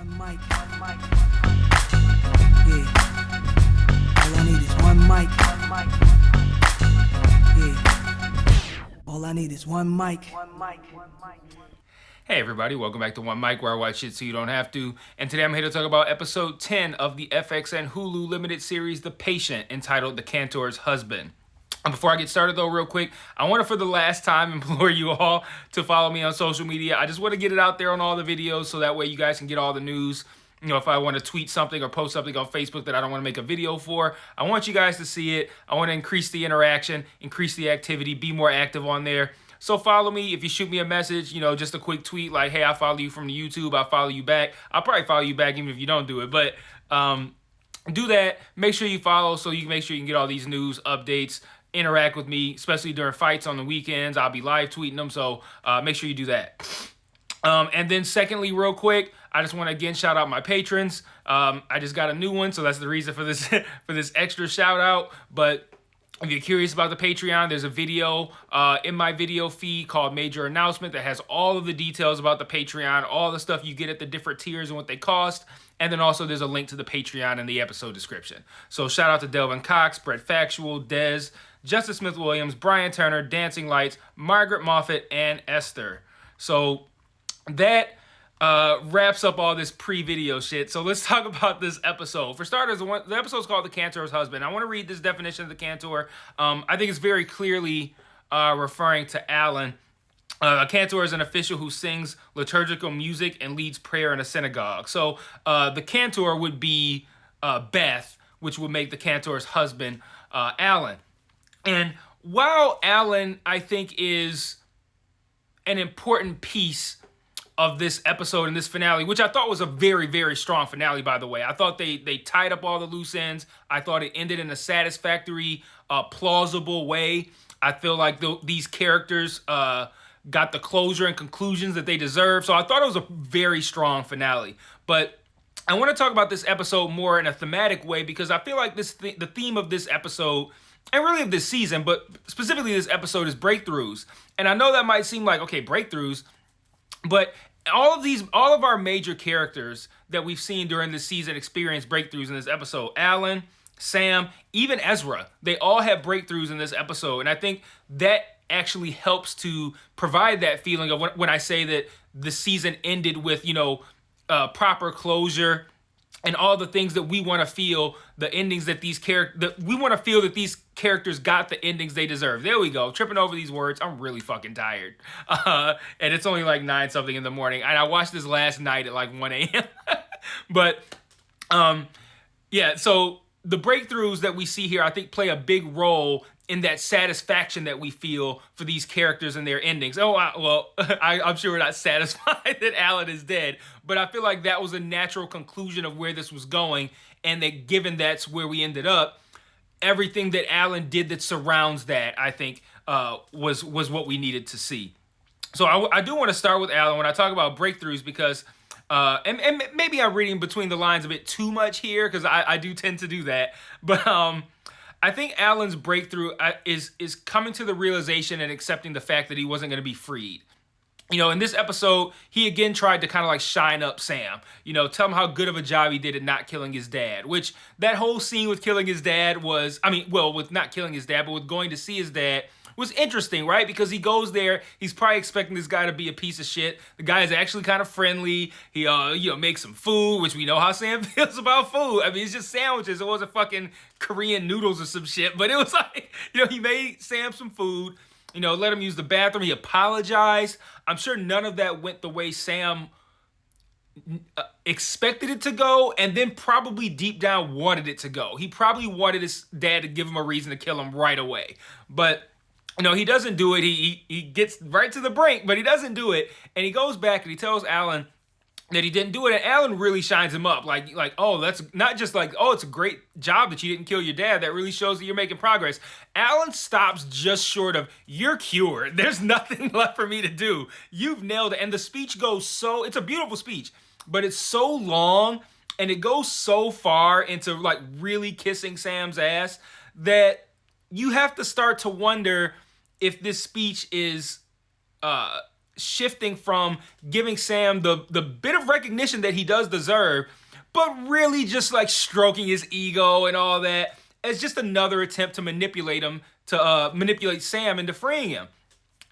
One mic. Yeah. All I need is one mic. Yeah. All I need is one mic. Hey everybody, welcome back to One Mic, where I watch shit so you don't have to. And today I'm here to talk about episode 10 of the FX and Hulu limited series, The Patient, entitled The Cantor's Husband. And before I get started though, real quick, I want to for the last time implore you all to follow me on social media. I just want to get it out there on all the videos so that way you guys can get all the news. You know, if I want to tweet something or post something on Facebook that I don't want to make a video for, I want you guys to see it. I want to increase the interaction, increase the activity, be more active on there. So follow me. If you shoot me a message, you know, just a quick tweet like, hey, I follow you from the YouTube. I'll follow you back. I'll probably follow you back even if you don't do it. But do that. Make sure you follow so you can make sure you can get all these news updates. Interact with me, especially during fights on the weekends. I'll be live tweeting them. So make sure you do that. And then secondly, real quick, I just want to again shout out my patrons. I just got a new one, so that's the reason for this for this extra shout out. But if you're curious about the Patreon, there's a video in my video feed called Major Announcement that has all of the details about the Patreon, all the stuff you get at the different tiers and what they cost. And then also there's a link to the Patreon in the episode description. So shout out to Delvin Cox, Brett Factual, Dez, Justice Smith-Williams, Brian Turner, Dancing Lights, Margaret Moffett, and Esther. So that wraps up all this pre-video shit. So let's talk about this episode. For starters, the episode's called The Cantor's Husband. I want to read this definition of the Cantor. I think it's very clearly referring to Alan. A cantor is an official who sings liturgical music and leads prayer in a synagogue. So the cantor would be Beth, which would make the cantor's husband Alan. And while Alan, I think, is an important piece of this episode and this finale, which I thought was a very, very strong finale, by the way. I thought they tied up all the loose ends. I thought it ended in a satisfactory, plausible way. I feel like these characters got the closure and conclusions that they deserve. So I thought it was a very strong finale. But I want to talk about this episode more in a thematic way because I feel like the theme of this episode, and really of this season, but specifically this episode, is breakthroughs. And I know that might seem like, okay, breakthroughs, but all of our major characters that we've seen during this season experience breakthroughs in this episode. Alan, Sam, even Ezra, they all have breakthroughs in this episode. And I think that actually helps to provide that feeling of when I say that the season ended with, you know, proper closure and all the things that we want to feel, the endings that we want to feel that these characters got the endings they deserve. There we go. Tripping over these words. I'm really fucking tired. And it's only like 9 something in the morning. And I watched this last night at like 1 a.m. But yeah, so the breakthroughs that we see here, I think, play a big role in that satisfaction that we feel for these characters and their endings. I'm sure we're not satisfied that Alan is dead, but I feel like that was a natural conclusion of where this was going, and that given that's where we ended up, everything that Alan did that surrounds that, I think, was what we needed to see. So I do want to start with Alan when I talk about breakthroughs because, and maybe I'm reading between the lines a bit too much here because I do tend to do that, but I think Alan's breakthrough is coming to the realization and accepting the fact that he wasn't going to be freed. You know, in this episode, he again tried to kind of like shine up Sam. You know, tell him how good of a job he did at not killing his dad. Which, that whole scene with killing his dad was, with not killing his dad, but with going to see his dad, was interesting, right? Because he goes there, he's probably expecting this guy to be a piece of shit. The guy is actually kind of friendly. He, makes some food, which we know how Sam feels about food. I mean, it's just sandwiches. It wasn't fucking Korean noodles or some shit. But it was like, he made Sam some food, let him use the bathroom. He apologized. I'm sure none of that went the way Sam expected it to go, and then probably deep down wanted it to go. He probably wanted his dad to give him a reason to kill him right away. But he doesn't do it. He gets right to the brink, but he doesn't do it. And he goes back and he tells Alan that he didn't do it. And Alan really shines him up. Like, oh, that's not just like, oh, it's a great job that you didn't kill your dad. That really shows that you're making progress. Alan stops just short of, you're cured. There's nothing left for me to do. You've nailed it. And the speech goes it's a beautiful speech, but it's so long and it goes so far into like really kissing Sam's ass that you have to start to wonder if this speech is shifting from giving Sam the bit of recognition that he does deserve, but really just like stroking his ego and all that as just another attempt to manipulate him, to manipulate Sam into freeing him.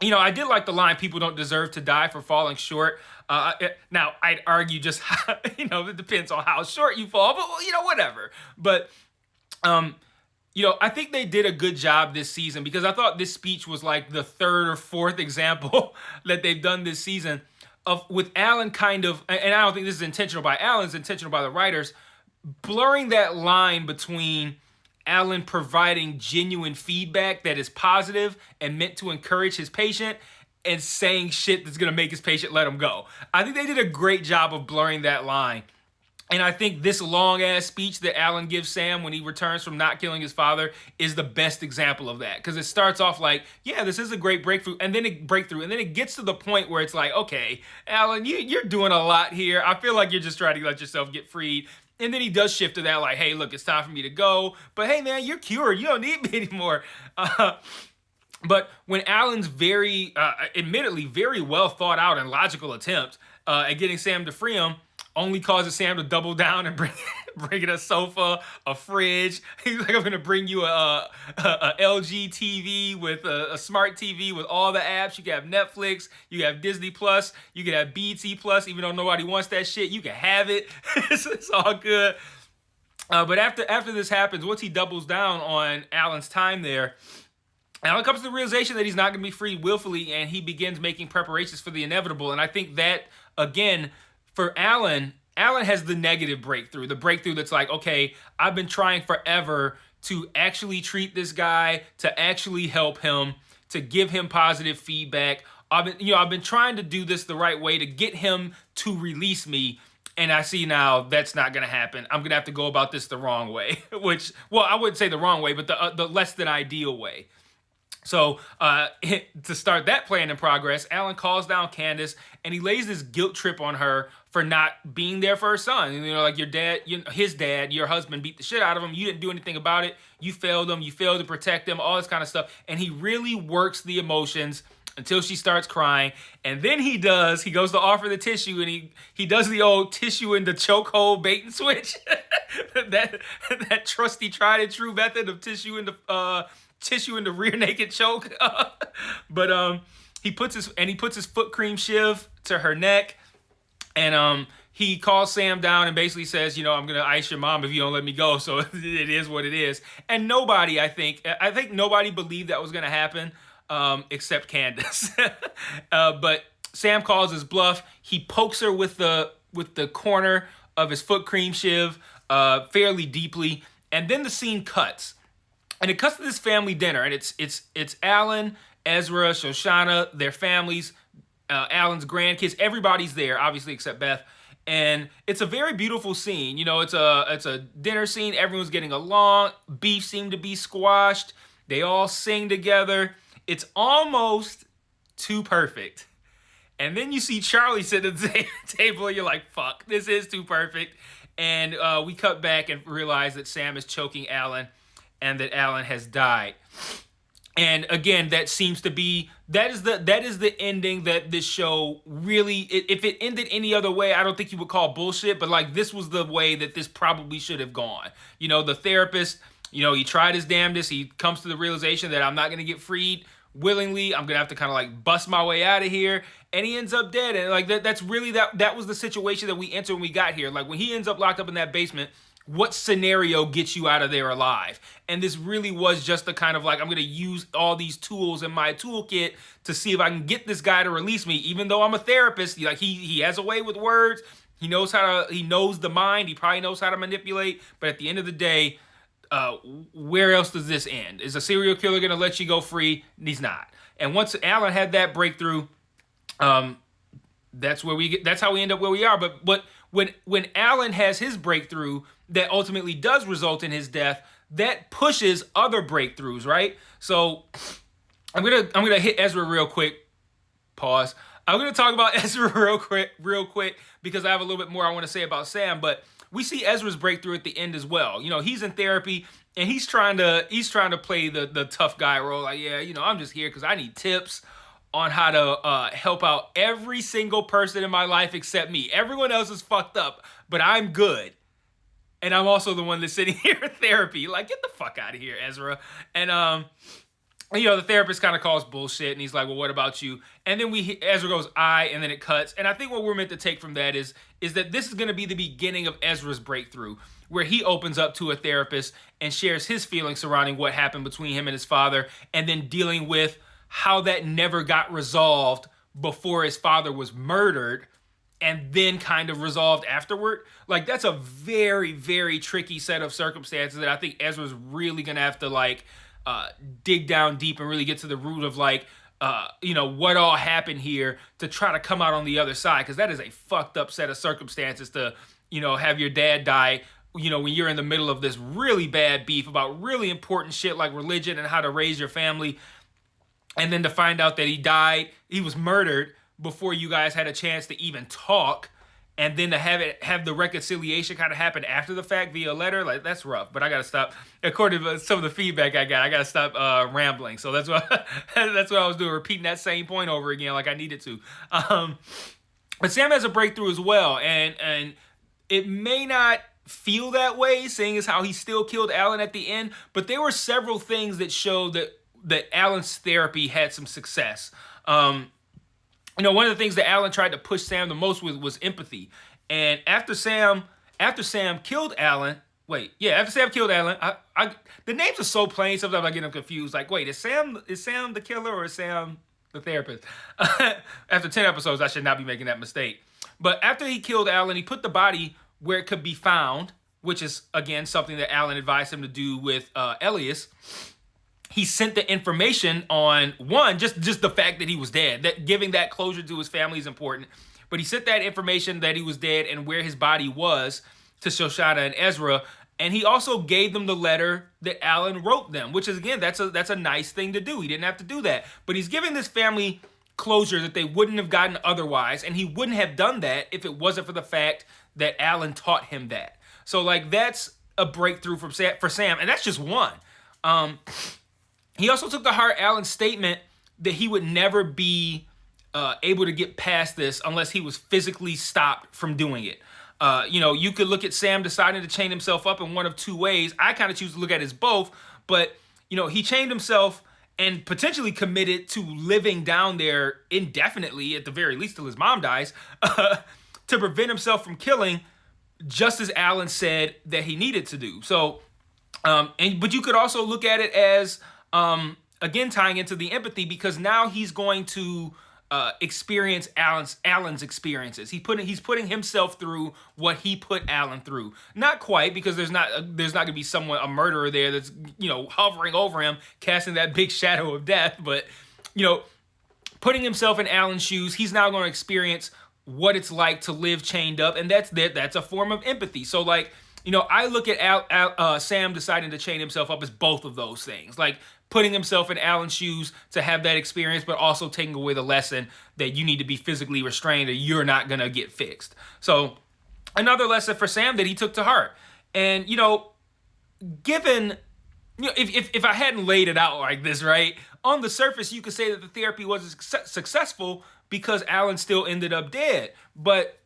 You know, I did like the line, people don't deserve to die for falling short. Now, I'd argue just, how, you know, it depends on how short you fall, but, you know, whatever. But, you know, I think they did a good job this season, because I thought this speech was like the third or fourth example that they've done this season of with Alan kind of, and I don't think this is intentional by Alan, it's intentional by the writers, blurring that line between Alan providing genuine feedback that is positive and meant to encourage his patient and saying shit that's going to make his patient let him go. I think they did a great job of blurring that line. And I think this long-ass speech that Alan gives Sam when he returns from not killing his father is the best example of that. Because it starts off like, yeah, this is a great breakthrough. And then it gets to the point where it's like, okay, Alan, you're doing a lot here. I feel like you're just trying to let yourself get freed. And then he does shift to that, like, hey, look, it's time for me to go. But hey, man, you're cured. You don't need me anymore. But when Alan's admittedly, very well thought out and logical attempt at getting Sam to free him only causes Sam to double down and bring in a sofa, a fridge. He's like, I'm going to bring you a LG TV with a smart TV with all the apps. You can have Netflix, you have Disney Plus, you can have BT Plus, even though nobody wants that shit. You can have it. It's all good. But after this happens, once he doubles down on Alan's time there, Alan comes to the realization that he's not going to be freed willfully, and he begins making preparations for the inevitable. And I think that, again, for Alan has the negative breakthrough, the breakthrough that's like, okay, I've been trying forever to actually treat this guy, to actually help him, to give him positive feedback. I've been trying to do this the right way to get him to release me. And I see now that's not going to happen. I'm going to have to go about this the wrong way, which, well, I wouldn't say the wrong way, but the less than ideal way. So to start that plan in progress, Alan calls down Candace and he lays this guilt trip on her for not being there for her son. You know, like his dad, your husband beat the shit out of him. You didn't do anything about it. You failed him. You failed to protect him, all this kind of stuff. And he really works the emotions until she starts crying. And then he goes to offer the tissue, and he does the old tissue in the chokehold bait and switch. that trusty tried and true method of tissue in the rear naked choke. But he puts his foot cream shiv to her neck, and he calls Sam down and basically says, you know, I'm gonna ice your mom if you don't let me go. So it is what it is. And nobody, I think nobody believed that was gonna happen, except Candace. But Sam calls his bluff. He pokes her with the corner of his foot cream shiv fairly deeply, and then the scene cuts. And it cuts to this family dinner, and it's Alan, Ezra, Shoshana, their families, Alan's grandkids. Everybody's there, obviously, except Beth. And it's a very beautiful scene. You know, it's a dinner scene. Everyone's getting along. Beef seemed to be squashed. They all sing together. It's almost too perfect. And then you see Charlie sit at the table, and you're like, fuck, this is too perfect. And we cut back and realize that Sam is choking Alan, and that Alan has died. And again, that is the ending that this show really, if it ended any other way, I don't think you would call bullshit, but like this was the way that this probably should have gone. You know, the therapist, you know, he tried his damnedest. He comes to the realization that I'm not going to get freed willingly. I'm going to have to kind of like bust my way out of here. And he ends up dead. And like that's really, that was the situation that we entered when we got here. Like when he ends up locked up in that basement, what scenario gets you out of there alive? And this really was just the kind of like, I'm going to use all these tools in my toolkit to see if I can get this guy to release me, even though I'm a therapist. Like he has a way with words. He knows the mind. He probably knows how to manipulate. But at the end of the day, where else does this end? Is a serial killer going to let you go free? He's not. And once Alan had that breakthrough, that's how we end up where we are. But when Alan has his breakthrough that ultimately does result in his death, that pushes other breakthroughs, right? So I'm gonna hit Ezra real quick. Pause. I'm gonna talk about Ezra real quick because I have a little bit more I want to say about Sam. But we see Ezra's breakthrough at the end as well. You know, he's in therapy and he's trying to play the tough guy role. Like, yeah, you know, I'm just here because I need tips. on how to help out every single person in my life except me. Everyone else is fucked up, but I'm good. And I'm also the one that's sitting here in therapy. Like, get the fuck out of here, Ezra. And the therapist kind of calls bullshit, and he's like, well, what about you? And then Ezra goes, and then it cuts. And I think what we're meant to take from that is that this is going to be the beginning of Ezra's breakthrough, where he opens up to a therapist and shares his feelings surrounding what happened between him and his father, and then dealing with how that never got resolved before his father was murdered, and then kind of resolved afterward. Like, that's a very, very tricky set of circumstances that I think Ezra's really going to have to, dig down deep and really get to the root of, what all happened here to try to come out on the other side. Because that is a fucked up set of circumstances to, have your dad die, when you're in the middle of this really bad beef about really important shit like religion and how to raise your family. And then to find out that he was murdered before you guys had a chance to even talk, and then to have the reconciliation kind of happen after the fact via letter, like, that's rough. But I gotta stop. According to some of the feedback I gotta stop rambling. So that's what I was doing, repeating that same point over again, like I needed to. But Sam has a breakthrough as well, and it may not feel that way, seeing as how he still killed Alan at the end. But there were several things that showed that Alan's therapy had some success. One of the things that Alan tried to push Sam the most with was empathy. And after Sam killed Alan, the names are so plain, sometimes I get them confused. Like, wait, is Sam the killer or is Sam the therapist? After 10 episodes, I should not be making that mistake. But after he killed Alan, he put the body where it could be found, which is, again, something that Alan advised him to do with Elias. He sent the information on, one, just the fact that he was dead. That giving that closure to his family is important. But he sent that information that he was dead and where his body was to Shoshana and Ezra. And he also gave them the letter that Alan wrote them, which is, again, that's a nice thing to do. He didn't have to do that. But he's giving this family closure that they wouldn't have gotten otherwise. And he wouldn't have done that if it wasn't for the fact that Alan taught him that. So, that's a breakthrough for Sam. And that's just one. He also took to heart Alan's statement that he would never be able to get past this unless he was physically stopped from doing it. You could look at Sam deciding to chain himself up in one of two ways. I kind of choose to look at it as both, but, he chained himself and potentially committed to living down there indefinitely, at the very least till his mom dies, to prevent himself from killing, just as Alan said that he needed to do. So, but you could also look at it as, again, tying into the empathy, because now he's going to experience Alan's experiences. He's putting himself through what he put Alan through. Not quite, because there's not going to be a murderer there that's hovering over him, casting that big shadow of death. But putting himself in Alan's shoes, he's now going to experience what it's like to live chained up, and that's a form of empathy. So I look at Sam deciding to chain himself up as both of those things. Like, putting himself in Alan's shoes to have that experience, but also taking away the lesson that you need to be physically restrained or you're not going to get fixed. So, another lesson for Sam that he took to heart. And, given, if I hadn't laid it out like this, right, on the surface, you could say that the therapy wasn't successful because Alan still ended up dead. But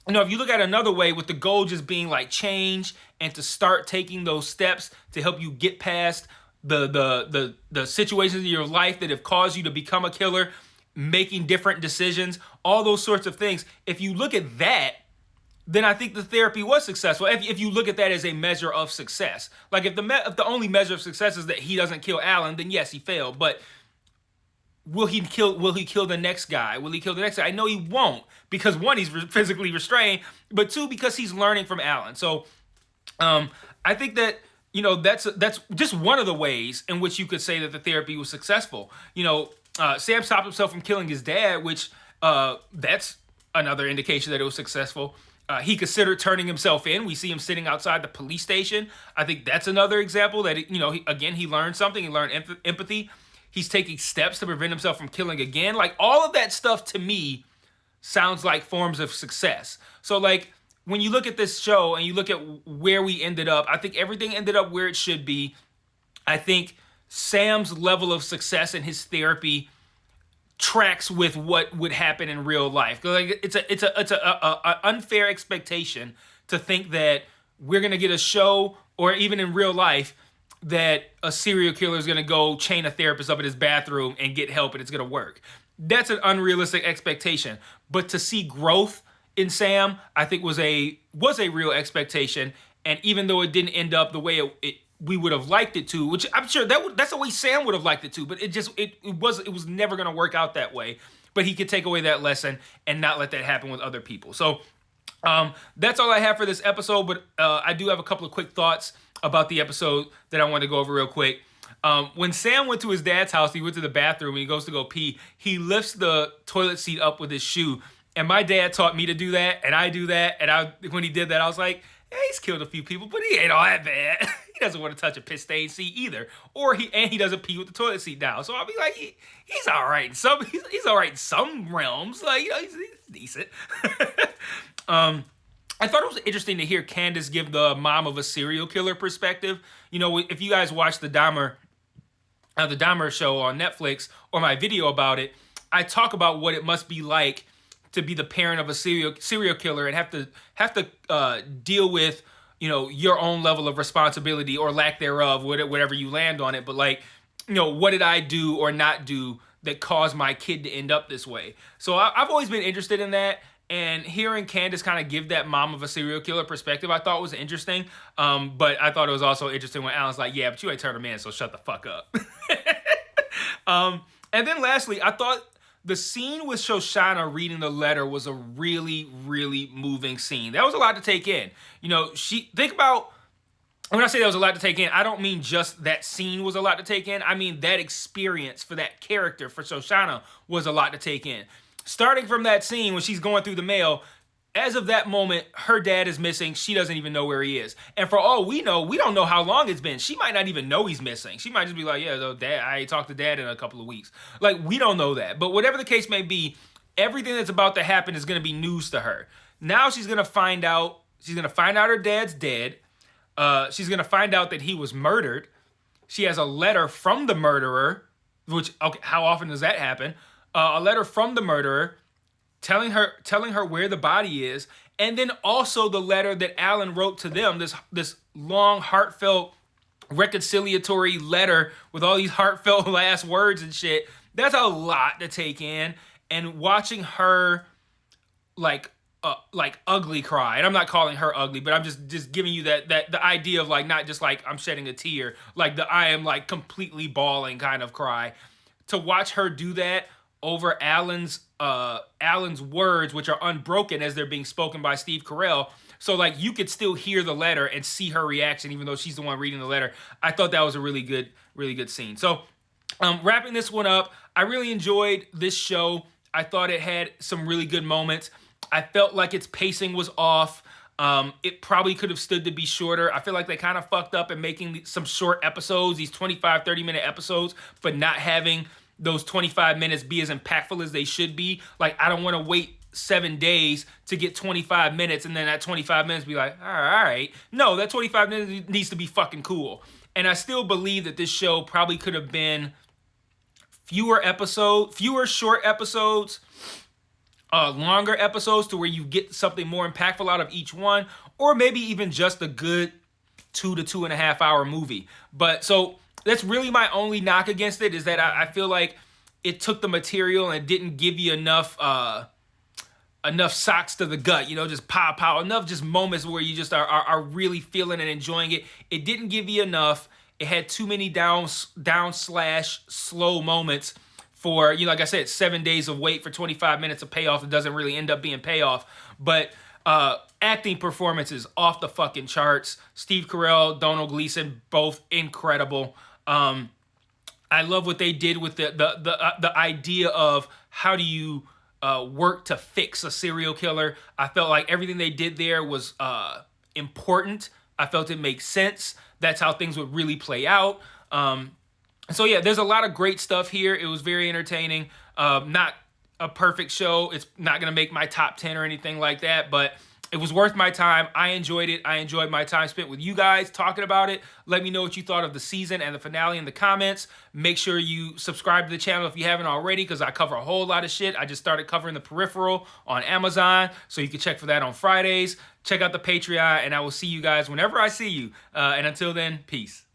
if you look at it another way, with the goal just being change and to start taking those steps to help you get past the situations in your life that have caused you to become a killer, making different decisions, all those sorts of things. If you look at that, then I think the therapy was successful. If you look at that as a measure of success, if the only measure of success is that he doesn't kill Alan, then yes, he failed. But Will he kill the next guy? Will he kill the next guy? I know he won't, because one, he's physically restrained, but two, because he's learning from Alan. So I think that, that's just one of the ways in which you could say that the therapy was successful. Sam stopped himself from killing his dad, which that's another indication that it was successful. He considered turning himself in. We see him sitting outside the police station. I think that's another example that, he learned something. He learned empathy. He's taking steps to prevent himself from killing again. All of that stuff to me sounds like forms of success. So when you look at this show and you look at where we ended up, I think everything ended up where it should be. I think Sam's level of success in his therapy tracks with what would happen in real life. Like it's a unfair expectation to think that we're gonna get a show or even in real life that a serial killer is gonna go chain a therapist up in his bathroom and get help and it's gonna work. That's an unrealistic expectation. But to see growth in Sam, I think was a real expectation. And even though it didn't end up the way we would have liked it to, which I'm sure that's the way Sam would have liked it to, but it was never going to work out that way. But he could take away that lesson and not let that happen with other people. So that's all I have for this episode. But I do have a couple of quick thoughts about the episode that I want to go over real quick. When Sam went to his dad's house, he went to the bathroom and he goes to go pee. He lifts the toilet seat up with his shoe. And my dad taught me to do that, and I do that. And when he did that, I was like, yeah, he's killed a few people, but he ain't all that bad. He doesn't want to touch a piss stained seat either. He doesn't pee with the toilet seat down. So I'll be like, he's all right. He's all right in some realms. Like, he's decent. I thought it was interesting to hear Candace give the mom of a serial killer perspective. If you guys watch the Dahmer show on Netflix or my video about it, I talk about what it must be like to be the parent of a serial killer and have to deal with your own level of responsibility or lack thereof, whatever you land on it. But what did I do or not do that caused my kid to end up this way? So I've always been interested in that. And hearing Candace kind of give that mom of a serial killer perspective, I thought was interesting. But I thought it was also interesting when Alan's like, yeah, but you ain't turned a man, so shut the fuck up. And then lastly, I thought the scene with Shoshana reading the letter was a really, really moving scene. That was a lot to take in. Think about, when I say that was a lot to take in, I don't mean just that scene was a lot to take in. I mean that experience for that character, for Shoshana, was a lot to take in. Starting from that scene when she's going through the mail, as of that moment, her dad is missing. She doesn't even know where he is. And for all we know, we don't know how long it's been. She might not even know he's missing. She might just be like, yeah, though, Dad, I ain't talked to Dad in a couple of weeks. Like, we don't know that. But whatever the case may be, everything that's about to happen is going to be news to her. Now she's going to find out her dad's dead. She's going to find out that he was murdered. She has a letter from the murderer, which, okay, how often does that happen? A letter from the murderer telling her where the body is, and then also the letter that Alan wrote to them, this long, heartfelt, reconciliatory letter with all these heartfelt last words and shit. That's a lot to take in. And watching her like ugly cry, and I'm not calling her ugly, but I'm just giving you that the idea of like, not just like I'm shedding a tear, like the I am like completely bawling kind of cry. To watch her do that over Alan's words, which are unbroken as they're being spoken by Steve Carell. So like you could still hear the letter and see her reaction, even though she's the one reading the letter. I thought that was a really good scene. So wrapping this one up, I really enjoyed this show. I thought it had some really good moments. I felt like its pacing was off. It probably could have stood to be shorter. I feel like they kind of fucked up in making some short episodes, these 25, 30-minute episodes, but not having those 25 minutes be as impactful as they should be. Like, I don't want to wait 7 days to get 25 minutes and then that 25 minutes be like, all right. No, that 25 minutes needs to be fucking cool. And I still believe that this show probably could have been fewer short episodes, longer episodes to where you get something more impactful out of each one, or maybe even just a good 2 to 2.5 hour movie. But so that's really my only knock against it, is that I feel like it took the material and didn't give you enough socks to the gut, just pow, enough just moments where you just are really feeling and enjoying it. It didn't give you enough. It had too many down slash slow moments for, like I said, 7 days of wait for 25 minutes of payoff. It doesn't really end up being payoff. But acting performances off the fucking charts. Steve Carell, Donald Gleason, both incredible. I love what they did with the idea of how do you work to fix a serial killer. I felt like everything they did there was important. I felt it makes sense. That's how things would really play out. So yeah, there's a lot of great stuff here. It was very entertaining. Not a perfect show. It's not going to make my top 10 or anything like that, but It was worth my time. I enjoyed it. I enjoyed my time spent with you guys talking about it. Let me know what you thought of the season and the finale in the comments. Make sure you subscribe to the channel if you haven't already, because I cover a whole lot of shit. I just started covering The Peripheral on Amazon, so you can check for that on Fridays. Check out the Patreon, and I will see you guys whenever I see you. And until then, peace.